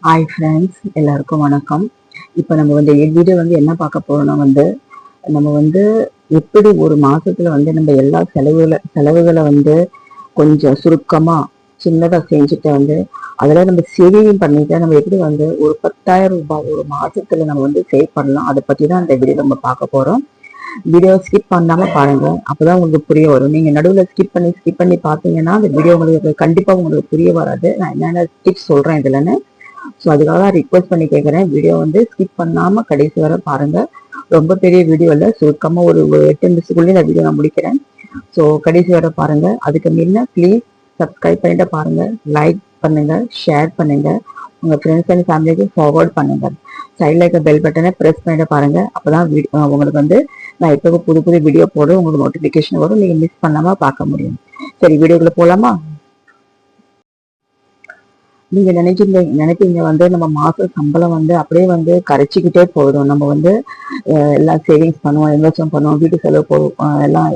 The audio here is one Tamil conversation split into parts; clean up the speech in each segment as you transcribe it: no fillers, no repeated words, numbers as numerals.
ஹாய் ஃப்ரெண்ட்ஸ், எல்லாருக்கும் வணக்கம். இப்போ நம்ம வீடியோ என்ன பார்க்க போறோம்னா நம்ம எப்படி ஒரு மாசத்துல நம்ம எல்லா செலவுகளை கொஞ்சம் சுருக்கமா சின்னதா செஞ்சுட்டு அதெல்லாம் நம்ம சேவிங் பண்ணிட்டு நம்ம எப்படி ஒரு 10,000 ரூபாய் ஒரு மாசத்துல நம்ம சேவ் பண்ணலாம். அதை பத்தி தான் இந்த வீடியோ நம்ம பார்க்க போறோம். வீடியோ ஸ்கிப் பண்ணாம பாருங்க, அப்பதான் உங்களுக்கு புரிய வரும். நீங்க நடுவில் ஸ்கிப் பண்ணி பார்த்தீங்கன்னா அந்த வீடியோ உங்களுக்கு கண்டிப்பா உங்களுக்கு புரிய வராது. நான் என்னென்ன டிப்ஸ் சொல்றேன் இதுலன்னு. ஸோ அதுக்காக தான் ரிக்வெஸ்ட் பண்ணி கேட்குறேன். வீடியோ ஸ்கிப் பண்ணாமல் கடைசி வரை பாருங்கள். ரொம்ப பெரிய வீடியோ இல்லை, சுருக்கமாக ஒரு 8 நிமிஷத்துக்குள்ளேயே இந்த வீடியோ நான் முடிக்கிறேன். ஸோ கடைசி வரை பாருங்கள். அதுக்கு முன்ன ப்ளீஸ் சப்ஸ்கிரைப் பண்ணிட்டு பாருங்கள், லைக் பண்ணுங்கள், ஷேர் பண்ணுங்கள், உங்கள் ஃப்ரெண்ட்ஸ் அண்ட் ஃபேமிலிக்கு ஃபார்வர்ட் பண்ணுங்கள். சைடில் இருக்க பெல் பட்டனை ப்ரெஸ் பண்ணிட்டு பாருங்கள். அப்போ தான் உங்களுக்கு நான் எப்போ புது வீடியோ போடுறேன் உங்களுக்கு நோட்டிஃபிகேஷன் வரும். நீங்கள் மிஸ் பண்ணாமல் பார்க்க முடியும். சரி, வீடியோக்குள்ளே போகலாமா? நீங்க நினைப்பீங்க நம்ம மாச சம்பளம் அப்படியே கரைச்சிக்கிட்டே போயிடும். நம்ம எல்லாம் சேவிங்ஸ் பண்ணுவோம், இன்வெஸ்ட்மெண்ட் பண்ணுவோம், வீட்டு செலவு போடுவோம், எல்லாம்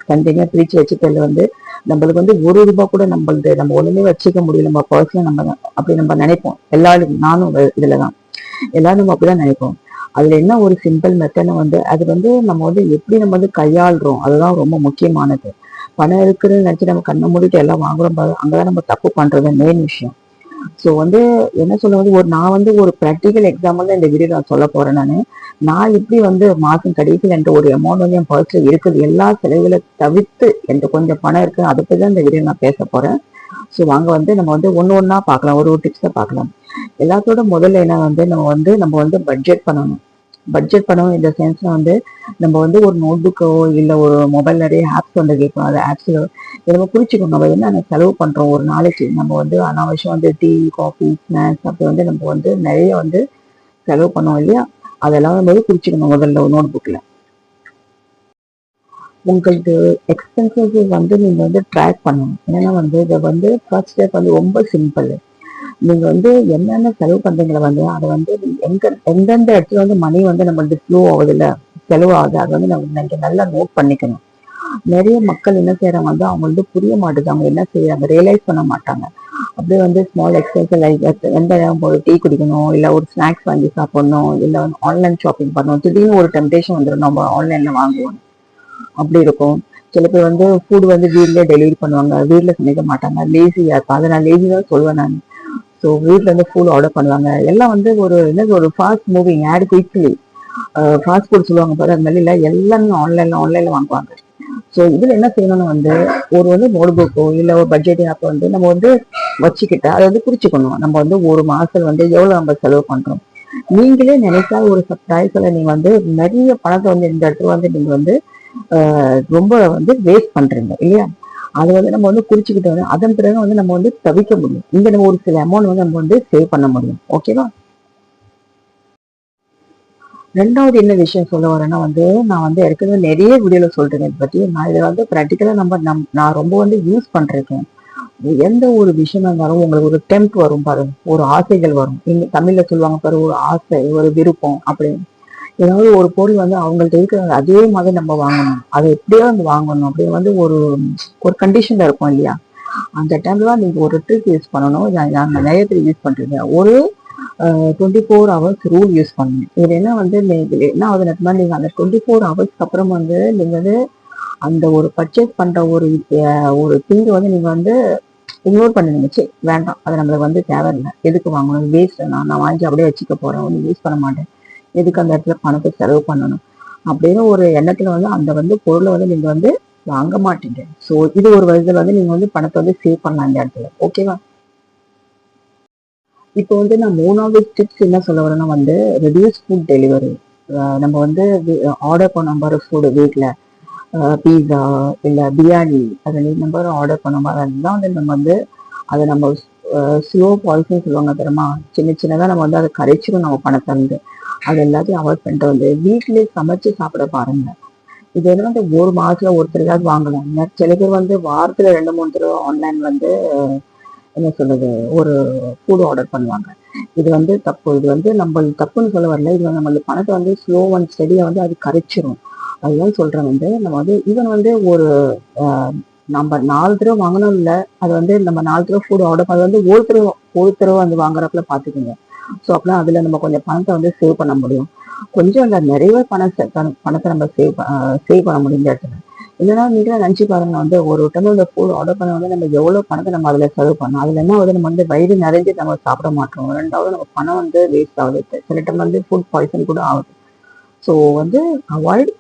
கண்டினியூ பிரிச்சு வச்சுக்கிறது நம்மளுக்கு ₹1 கூட நம்ம ஒண்ணுமே வச்சுக்க முடியும். நம்ம பர்சனல் நம்ம அப்படி நம்ம நினைப்போம். எல்லாரும், நானும் இதுலதான் எல்லாரும் நம்ம அப்படிதான் நினைப்போம். அதுல என்ன ஒரு சிம்பிள் மெத்தட் அது நம்ம எப்படி நம்ம கையாளுறோம், அதுதான் ரொம்ப முக்கியமானது. பணம் இருக்குன்னு நினைச்சு நம்ம கண்ணை மூடிட்டு எல்லாம் வாங்குறோம் பாரு, அங்கதான் நம்ம தப்பு பண்றது மெயின் விஷயம். ஸோ என்ன சொல்ல நான் ஒரு ப்ராக்டிக்கல் எக்ஸாம்பிள் தான் இந்த வீடியோ நான் சொல்ல போறேன். நான் எப்படி மாசம் கடைசியில் என்ற ஒரு அமௌண்ட் என் பர்ஸ்ல இருக்குது, எல்லா செலவுகளை தவிர்த்து என்ற கொஞ்சம் பணம் இருக்கு, அதை பத்தி தான் இந்த வீடியோ நான் பேச போறேன். ஸோ வாங்க நம்ம ஒன்று ஒன்றா பார்க்கலாம், ஒரு டிப்ஸை பார்க்கலாம். எல்லாத்தோட முதல்ல என்ன நம்ம பட்ஜெட் பண்ணணும். பட்ஜெட் பண்ணணும் இந்த சென்ஸ்ல நம்ம ஒரு நோட் புக்கோ இல்லை ஒரு மொபைல் நிறைய ஆப்ஸ் கேட்போம். அந்த ஆப்ஸ்ல நம்ம குறிச்சிக்கணும் நம்ம என்ன செலவு பண்றோம் ஒரு நாளைக்கு. நம்ம அனாவசியம் டீ, காஃபி, ஸ்நாக்ஸ் அப்படி நம்ம நிறைய செலவு பண்ணோம் இல்லையா, அதெல்லாம் நம்ம குறிச்சிக்கணும் முதல்ல ஒரு நோட் புக்ல. உங்களுக்கு எக்ஸ்பென்சஸ் நீங்க ட்ராக் பண்ணணும். ஏன்னா இதை ஃபர்ஸ்ட் ஸ்டெப் ரொம்ப சிம்பிள். நீங்க என்னென்ன செலவு பண்றீங்களா அதை எந்தெந்த இடத்துல மணி நம்மளுக்கு ஃப்ளோ ஆகுது இல்ல, செலவு ஆகுது, அதை நம்ம நல்லா நோட் பண்ணிக்கணும். நிறைய மக்கள் என்ன செய்யறாங்க அவங்க புரிய மாட்டுது, அவங்க என்ன செய்யறாங்க ரியலைஸ் பண்ண மாட்டாங்க. அப்படியே ஸ்மால் எக்ஸ்பென்ஸ் லைக் எந்த இடம் ஒரு டீ குடிக்கணும், இல்ல ஒரு ஸ்நாக்ஸ் வாங்கி சாப்பிடணும், இல்ல ஆன்லைன் ஷாப்பிங் பண்ணணும், திடீர்னு ஒரு டெம்டேஷன் வந்துடும் நம்ம ஆன்லைன்ல வாங்குவோம். அப்படி இருக்கும். சில பேர் ஃபுட் வீட்லயே டெலிவரி பண்ணுவாங்க, வீட்டுல சமைக்க மாட்டாங்க, லேசியா இருக்கும். அதை நான் லேசி தான் சொல்லுவேன் நான். ஸோ வீட்டில் ஃபுட் ஆர்டர் பண்ணுவாங்க. எல்லாம் ஒரு fast moving add quickly fast food சொல்லுவாங்க பாரு, அது மாதிரி இல்லை, எல்லாமே ஆன்லைன்ல வாங்குவாங்க. ஸோ இதுல என்ன செய்யணும்னு ஒரு நோட் புக்கோ இல்லை ஒரு பட்ஜெட் ஆப் நம்ம வச்சுக்கிட்டு அதை குறிச்சுக்கணும். நம்ம ஒரு மாசம் எவ்வளவு நம்ம செலவு பண்றோம். நீங்களே நினைச்சா ஒரு சர்ப்ரைஸ்ல நீங்க நிறைய பணத்தை இந்த இடத்துல நீங்க ரொம்ப வேஸ்ட் பண்றீங்க இல்லையா. அது நம்ம குறிச்சுக்கிட்டு அதன் பிறகு நம்ம தவிக்க முடியும். இங்க நம்ம ஒரு சில அமௌண்ட் நம்ம சேவ் பண்ண முடியும். ஓகேவா? ரெண்டாவது என்ன விஷயம் சொல்ல வரேன்னா நான் ஏற்கனவே நிறைய வீடியோல சொல்றேன் இதை பத்தி. நான் இதை ப்ராக்டிக்கலா நான் ரொம்ப யூஸ் பண்றேன். எந்த ஒரு விஷயமா இருந்தாலும் உங்களுக்கு ஒரு டெம்ப் வரும் பாருங்க, ஒரு ஆசைகள் வரும். இங்க தமிழ்ல சொல்லுவாங்க பாரு, ஒரு ஆசை, ஒரு விருப்பம் அப்படின்னு. ஏதாவது ஒரு பொருள் அவங்கள்ட்ட இருக்கிற அதே மாதிரி நம்ம வாங்கணும், அதை எப்படியோ வாங்கணும் அப்படின்னு ஒரு ஒரு கண்டிஷன்ல இருக்கும் இல்லையா. அந்த டைம்ல தான் நீங்க ஒரு ட்ரிக் யூஸ் பண்ணணும். நான் நிறைய பேர் யூஸ் பண்றீங்க. ஒரு 24 hours ரூல் யூஸ் பண்ணணும். இதுல என்ன என்ன ஆகுதுன்னா, நீங்க அந்த 24 hours அப்புறம் நீங்க அந்த ஒரு பர்ச்சேஸ் பண்ற ஒரு திங்க் நீங்க இக்னோர் பண்ணுவீங்க. சரி வேண்டாம், அது நம்மளுக்கு தேவையில்லை, எதுக்கு வாங்கணும், வேஸ்ட், நான் வாங்கி அப்படியே வச்சுக்க போறேன், ஒன்றும் யூஸ் பண்ண மாட்டேன், எதுக்கு அந்த இடத்துல பணத்தை செலவு பண்ணணும் அப்படின்னு ஒரு எண்ணத்துல அந்த பொருளை நீங்க வாங்க மாட்டீங்க. ஸோ இது ஒரு விதத்துல நீங்க பணத்தை சேவ் பண்ணலாம் இந்த இடத்துல. ஓகேவா? இப்போ நான் மூணாவது டிப்ஸ் என்ன சொல்ல வரேன்னா ரெடியூஸ் ஃபுட் டெலிவரி. நம்ம ஆர்டர் பண்ண பாரு ஃபுட் வீட்டில், பீஸா இல்லை பிரியாணி, அதை நம்பர் ஆர்டர் பண்ண மாதிரி அதுதான் நம்ம அதை நம்ம ஸ்லோ பாய்ஸ்ன்னு சொல்லுவாங்க தெரியுமா. சின்னதாக நம்ம அதை கரைச்சிடும் நம்ம பணத்தை அது எல்லாத்தையும் அவாய்ட் பண்ணிட்டு வீட்டிலேயே சமைச்சு சாப்பிட பாருங்க. இது ஒரு மாசத்துல ஒருத்தருக்காவது வாங்கலாம். சில பேர் வாரத்துல 2-3 தடவை ஆன்லைன் என்ன சொல்றது ஒரு ஃபுட் ஆர்டர் பண்ணுவாங்க. இது தப்பு. இது நம்ம தப்புன்னு சொல்ல வரல. இது நம்மளுக்கு பணத்தை ஸ்லோ அண்ட் ஸ்டெடியா அது கரைச்சிரும். அதுதான் சொல்றேன். நம்ம ஈவன் ஒரு நம்ம 4 தடவை வாங்கணும் இல்லை, அது நம்ம 4 தடவை ஃபுட் ஆர்டர் பண்ணது ஒரு தடவை வாங்குறப்பல பாத்துக்கோங்க. ஸோ அப்படின்னா அதுல நம்ம கொஞ்சம் பணத்தை வந்து சேவ் பண்ண முடியும். கொஞ்சம் அந்த நிறைய பணத்தை நம்ம சேவ் பண்ண முடியும் இந்த இடத்துல. இல்லைன்னா நீங்களே நினைச்சு பாருங்க, வந்து ஒரு டைம் இந்த ஃபுட் ஆர்டர் பண்ண வந்து நம்ம எவ்வளவு பணத்தை நம்ம அதுல செலவு பண்ணோம். அதுல என்ன ஆகுது, நம்ம வந்து வயிறு நிறைஞ்சு நம்ம சாப்பிட மாட்டோம். ரெண்டாவது நம்ம பணம் வந்து வேஸ்ட் ஆகுது. சில டைம் வந்து ஃபுட் பாய்சன் கூட ஆகுது. ஸோ வந்து அவாய்ட்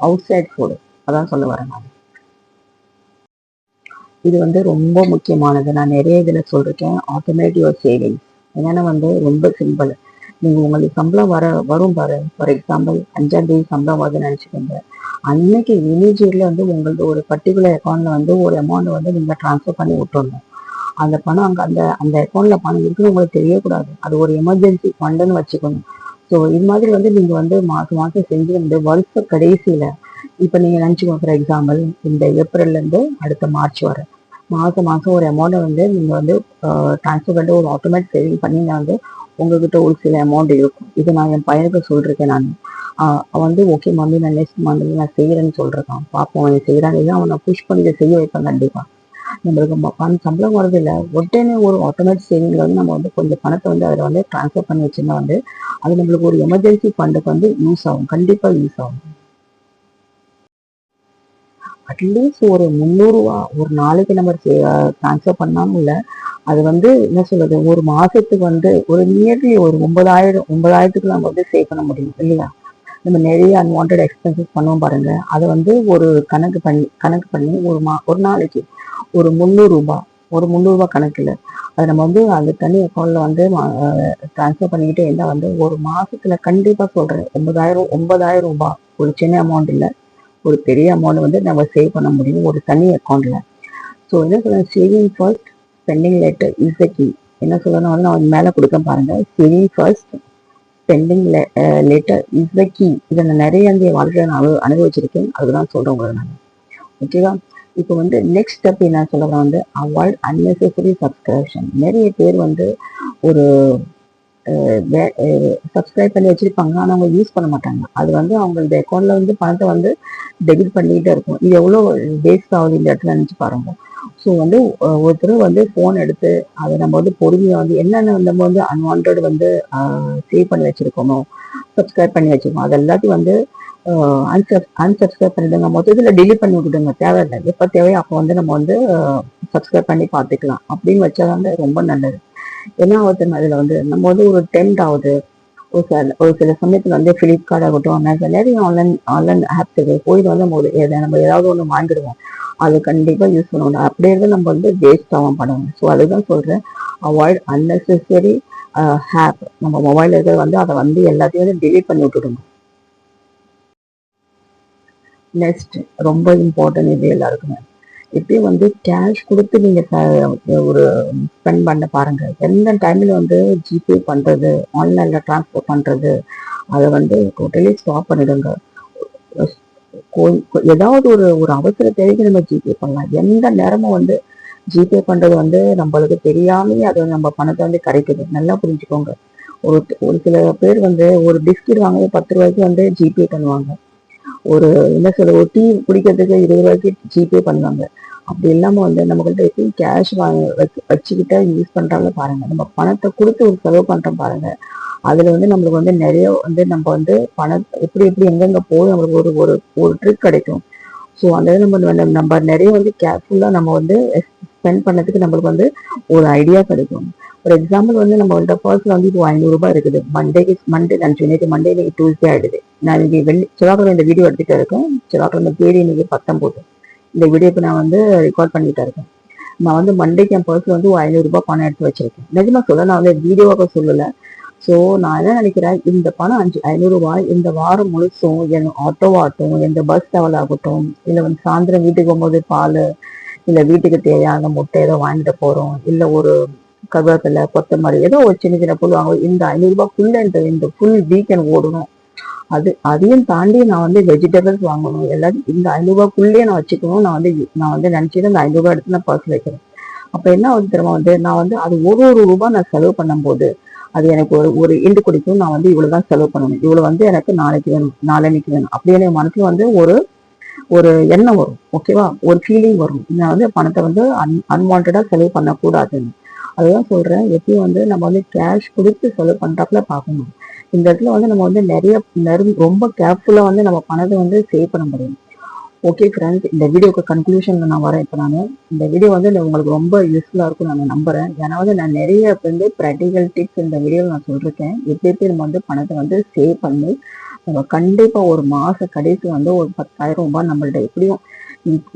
அவுட் சைட் ஃபுட், அதான் சொல்ல வரேன் நான். இது வந்து ரொம்ப முக்கியமானது. நான் நிறைய இதுல சொல்லிருக்கேன். Automate your savings. என்னன்னா வந்து ரொம்ப சிம்பிள். நீங்க உங்களுக்கு சம்பளம் வரும் பாரு. ஃபார் எக்ஸாம்பிள் 5ஆம் தேதி சம்பளம் வருதுன்னு நினைச்சுக்கோங்க. அன்னைக்கு இமீடியட்ல வந்து உங்களுக்கு ஒரு பர்டிகுலர் அக்கௌண்ட்ல வந்து ஒரு அமௌண்ட் வந்து நீங்க டிரான்ஸ்ஃபர் பண்ணி விட்டுறணும். அந்த பணம் அங்க அந்த அந்த அக்கௌண்ட்ல பணம் இருக்குன்னு உங்களுக்கு தெரியக்கூடாது. அது ஒரு எமர்ஜென்சி ஃபண்டுன்னு வச்சுக்கணும். ஸோ இது மாதிரி வந்து நீங்க வந்து மாசம் மாசம் செஞ்சு வந்து வருஷ கடைசியில, இப்ப நீங்க நினைச்சுக்கோங்க, ஃபார் எக்ஸாம்பிள் இந்த ஏப்ரல்ல இருந்து அடுத்த மார்ச் வரை மாசம் மாசம் ஒரு அமௌண்ட்டை வந்து நீங்க வந்து டிரான்ஸ்ஃபர் பண்ணிட்டு ஒரு ஆட்டோமேட் சேவிங் பண்ணீங்கன்னா வந்து உங்ககிட்ட ஒரு சில அமௌண்ட் இருக்கும். இது நான் என் பையனுக்கு சொல்லிருக்கேன். நான் அவன் வந்து ஓகே மம்மி, நான் நெக்ஸ்ட் மந்த்ல நான் செய்யறேன்னு சொல்றான். பார்ப்போம் அவன் செய்யறான். அவனை புஷ் பண்ணி இதை செய்ய வைப்பேன் கண்டிப்பா. நம்மளுக்கு சம்பளம் வரது இல்லை, உடனே ஒரு ஆட்டோமேட்டிக் சேவிங்ல வந்து நம்ம வந்து கொஞ்சம் பணத்தை வந்து அதில் வந்து டிரான்ஸ்ஃபர் பண்ணி வச்சிருந்தா வந்து அது நம்மளுக்கு ஒரு எமர்ஜென்சி ஃபண்டுக்கு வந்து யூஸ் ஆகும், கண்டிப்பா யூஸ் ஆகும். அட்லீஸ்ட் ஒரு 300 ரூபா ஒரு நாளைக்கு நம்ம டிரான்ஸ்ஃபர் பண்ணாம இல்லை. அது வந்து என்ன சொல்றது, ஒரு மாசத்துக்கு வந்து ஒரு நியர்லி ஒரு 9,000 நம்ம வந்து சேவ் பண்ண முடியும் இல்லையா? நம்ம நிறைய அன்வான்ட் எக்ஸ்பென்சஸ் பண்ணுவோம் பாருங்க. அதை வந்து ஒரு கணக்கு பண்ணி ஒரு நாளைக்கு ஒரு 300 ரூபா, ஒரு 300 ரூபா கணக்குல அதை நம்ம வந்து அந்த தனி அக்கௌண்ட்ல வந்து டிரான்ஸ்ஃபர் பண்ணிக்கிட்டே இருந்தா வந்து ஒரு மாசத்துல கண்டிப்பா சொல்றேன் 9,000 ரூபாய், ஒரு சின்ன அமௌண்ட் இல்லை, ஒரு பெரிய அமௌண்ட் வந்து நம்ம சேவ் பண்ண முடியும் ஒரு தனி அக்கௌண்ட்ல. ஸோ என்ன சொல்றேன், saving first spending later is the key. என்ன சொல்லணும் வந்து நான் மேல கொடுக்க பாருங்க. Saving first spending later is the key. இதை நான் நிறைய அந்த வாழ்க்கையை நான் அனுபவிச்சிருக்கேன். அதுதான் சொல்றேன் உங்களுக்கு நான். ஓகேவா? இப்போ வந்து நெக்ஸ்ட் ஸ்டெப் என்ன சொல்றேன் வந்து அவாய்ட் அன்னெசரி சப்ஸ்கிரிப்ஷன். நிறைய பேர் வந்து ஒரு சப்ஸ்கிரைப் பண்ணி வச்சிருப்பாங்க, ஆனால் அவங்க யூஸ் பண்ண மாட்டாங்க. அது வந்து அவங்களோட அக்கௌண்ட்ல வந்து பணத்தை வந்து டெபிட் பண்ணிக்கிட்டே இருக்கும். இது எவ்வளோ வேஸ்ட் ஆகுது இந்த இடத்துல நினைச்சு பாருங்க. ஸோ வந்து ஒருத்தர் வந்து ஃபோன் எடுத்து அதை நம்ம வந்து பொறுமையாக வந்து என்னென்ன நம்ம வந்து அன்வான்ட் வந்து சேவ் பண்ணி வச்சிருக்கோமோ, சப்ஸ்கிரைப் பண்ணி வச்சிருக்கோம், அது எல்லாத்தையும் வந்து அன்சப்ஸ்கிரைப் பண்ணிடுங்க. மொத்தத்தில் டிலீட் பண்ணி விட்டுடுங்க. தேவையில்லை. எப்போ தேவையோ அப்போ வந்து நம்ம வந்து சப்ஸ்கிரைப் பண்ணி பார்த்துக்கலாம் அப்படின்னு வச்சா வந்து ரொம்ப நல்லது. என்ன ஆகுது, அதில் வந்து நம்ம வந்து ஒரு டெம்ட் ஆகுது. ஒரு சில சமயத்தில் வந்து ஃப்ளிப்கார்ட் ஆகட்டும், அமேசான், நிறைய ஆன்லைன் ஆப்ஸ் இருக்கு. போயிட்டு வந்து நம்ம ஏதாவது ஒன்று வாங்கிடுவோம். அது கண்டிப்பா யூஸ் பண்ணணும். அப்படியே இருந்து நம்ம வந்து வேஸ்ட் ஆகும் படம். ஸோ அதுதான் சொல்றேன், அவாய்ட் அன்னெசரி ஆப். நம்ம மொபைல் இருக்கிற வந்து அதை வந்து எல்லாத்தையும் வந்து டிலீட் பண்ணி விட்டுடணும். நெக்ஸ்ட் ரொம்ப இம்பார்ட்டன்ட் இது எல்லாருக்குமே, இப்பயும் வந்து கேஷ் கொடுத்து நீங்க ஒரு ஸ்பெண்ட் பண்ண பாருங்க. எந்த டைம்ல வந்து ஜிபே பண்றது, ஆன்லைன்ல டிரான்ஸ்ஃபர் பண்றது, அதை வந்து டோட்டலி ஸ்டாப் பண்ணிடுங்க. ஏதாவது ஒரு ஒரு அவசர தேவைக்கு நம்ம ஜிபே பண்ணலாம். எந்த நேரமும் வந்து ஜிபே பண்றது வந்து நம்மளுக்கு தெரியாமலே அது நம்ம பணத்தை வந்து கிடைக்குது. நல்லா புரிஞ்சுக்கோங்க. ஒரு ஒரு சில பேர் வந்து ஒரு பிஸ்கட் வாங்க 10 ரூபாய்க்கு வந்து ஜிபே பண்ணுவாங்க. ஒரு என்ன சொல்ல, ஒரு டீ குடிக்கிறதுக்கு 20 ரூபாய்க்கு ஜிபே பண்ணுவாங்க. அப்படி இல்லாம வந்து நம்மகிட்ட எப்பயும் கேஷ் வச்சுக்கிட்டா யூஸ் பண்றாங்க பாருங்க. நம்ம பணத்தை கொடுத்து ஒரு செலவு பண்றோம் பாருங்க. அதுல வந்து நம்மளுக்கு வந்து நிறைய வந்து நம்ம வந்து பணம் எப்படி எப்படி எங்கெங்க போய் நம்மளுக்கு ஒரு ஒரு ஒரு ட்ரிக் கிடைக்கும். ஸோ அந்த நம்ம நிறைய வந்து கேர்ஃபுல்லா நம்ம வந்து ஸ்பெண்ட் பண்ணதுக்கு நம்மளுக்கு வந்து ஒரு ஐடியா கிடைக்கும். ஒரு எக்ஸாம்பிள் வந்து நம்ம வந்து பர்ஸ்ல வந்து இப்போ 500 ரூபாய் இருக்குது. மண்டே நினைச்சு நேற்று மண்டே இன்னைக்கு டியூஸ்டே ஆயிடுது. நான் இன்னைக்கு செவ்வாய்க்கிழமை இந்த வீடியோ எடுத்துட்டு இருக்கேன். செவ்வாய்க்கிழமை தேதி இன்னைக்கு 19. இந்த வீடியோக்கு நான் வந்து ரெக்கார்ட் பண்ணிட்டு இருக்கேன். நான் வந்து மண்டேக்கு என் பர்ஸ்ல வந்து 500 ரூபாய் பணம் எடுத்து வச்சிருக்கேன். நிஜமா சொல்ல, நான் வந்து வீடியோவாக சொல்லல. ஸோ நான் என்ன நினைக்கிறேன், இந்த பணம் 500 ரூபாய் இந்த வாரம் முழுசும் என் ஆட்டோவாகட்டும், எந்த பஸ் டிராவல் ஆகட்டும், இல்லை வந்து சாயந்தரம் வீட்டுக்கு போகும்போது பால், இல்லை வீட்டுக்கு தேவையான முட்டை ஏதோ வாங்கிட்டு போறோம், இல்லை ஒரு கருவேப்பிலை, கொத்தமல்லி, ஏதோ ஒரு சின்ன சின்ன பொருள் வாங்குவோம். இந்த 500 ரூபாய்க்குள்ள இந்த ஃபுல் வீக்கெண்ட் ஓடணும். அதையும் தாண்டி நான் வந்து வெஜிடபிள்ஸ் வாங்கணும். எல்லாத்தையும் இந்த 500 ரூபாய்க்குள்ளேயே நான் வச்சுக்கணும். நான் வந்து நினைச்சிட்டு அந்த 500 ரூபாய் எடுத்து நான் பர்ஸ் வைக்கிறேன். அப்ப என்ன ஆகுது தெரியுமா, வந்து நான் வந்து அது ஒரு ரூபாய் நான் செலவு பண்ணும்போது அது எனக்கு ஒரு ஒரு ஈண்டு குடிக்கும். நான் வந்து இவ்வளவுதான் செலவு பண்ணணும், இவ்வளவு வந்து எனக்கு நாளைக்கு வேணும், நாளைக்கு வேணும் அப்படின்னு என் மனசுல வந்து ஒரு ஒரு எண்ணம் வரும். ஓகேவா? ஒரு ஃபீலிங் வரும். நான் வந்து பணத்தை வந்து அன்வான்டா செலவு பண்ணக்கூடாதுன்னு. அதுதான் சொல்றேன், எப்பயும் வந்து நம்ம வந்து கேஷ் கொடுத்து செலவு பண்றாப்புல பார்க்கணும். இந்த இடத்துல வந்து நம்ம வந்து ரொம்ப கேர்ஃபுல்லா வந்து நம்ம பணத்தை வந்து சேவ் பண்ண முடியும். ஓகே ஃப்ரெண்ட்ஸ், இந்த வீடியோக்கு கன்க்ளூஷன்ல நான் வரேன். இப்போ நான் இந்த வீடியோ வந்து உங்களுக்கு ரொம்ப யூஸ்ஃபுல்லா இருக்கும் நான் நம்புறேன். ஏன்னா வந்து நான் நிறைய வந்து ப்ராக்டிக்கல் டிப்ஸ் இந்த வீடியோவில் நான் சொல்லியிருக்கேன். எப்படி எப்படி நம்ம வந்து பணத்தை வந்து சேவ் பண்ணி நம்ம கண்டிப்பா ஒரு மாச கடைசி வந்து ஒரு 10,000 ரூபாய் நம்மள்ட்ட எப்படியும்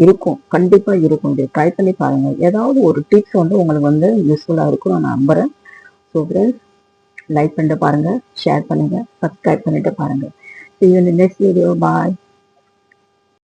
இருக்கும், கண்டிப்பா இருக்கும். இதை ட்ரை பண்ணி பாருங்க. ஏதாவது ஒரு டிப்ஸ் வந்து உங்களுக்கு வந்து யூஸ்ஃபுல்லா இருக்கும் நான் நம்புறேன். ஸோ ஃப்ரெண்ட்ஸ், லைக் பண்ணிட்டு பாருங்க, ஷேர் பண்ணுங்க, சப்ஸ்கிரைப் பண்ணிட்டு பாருங்க. See you in the next video. Bye.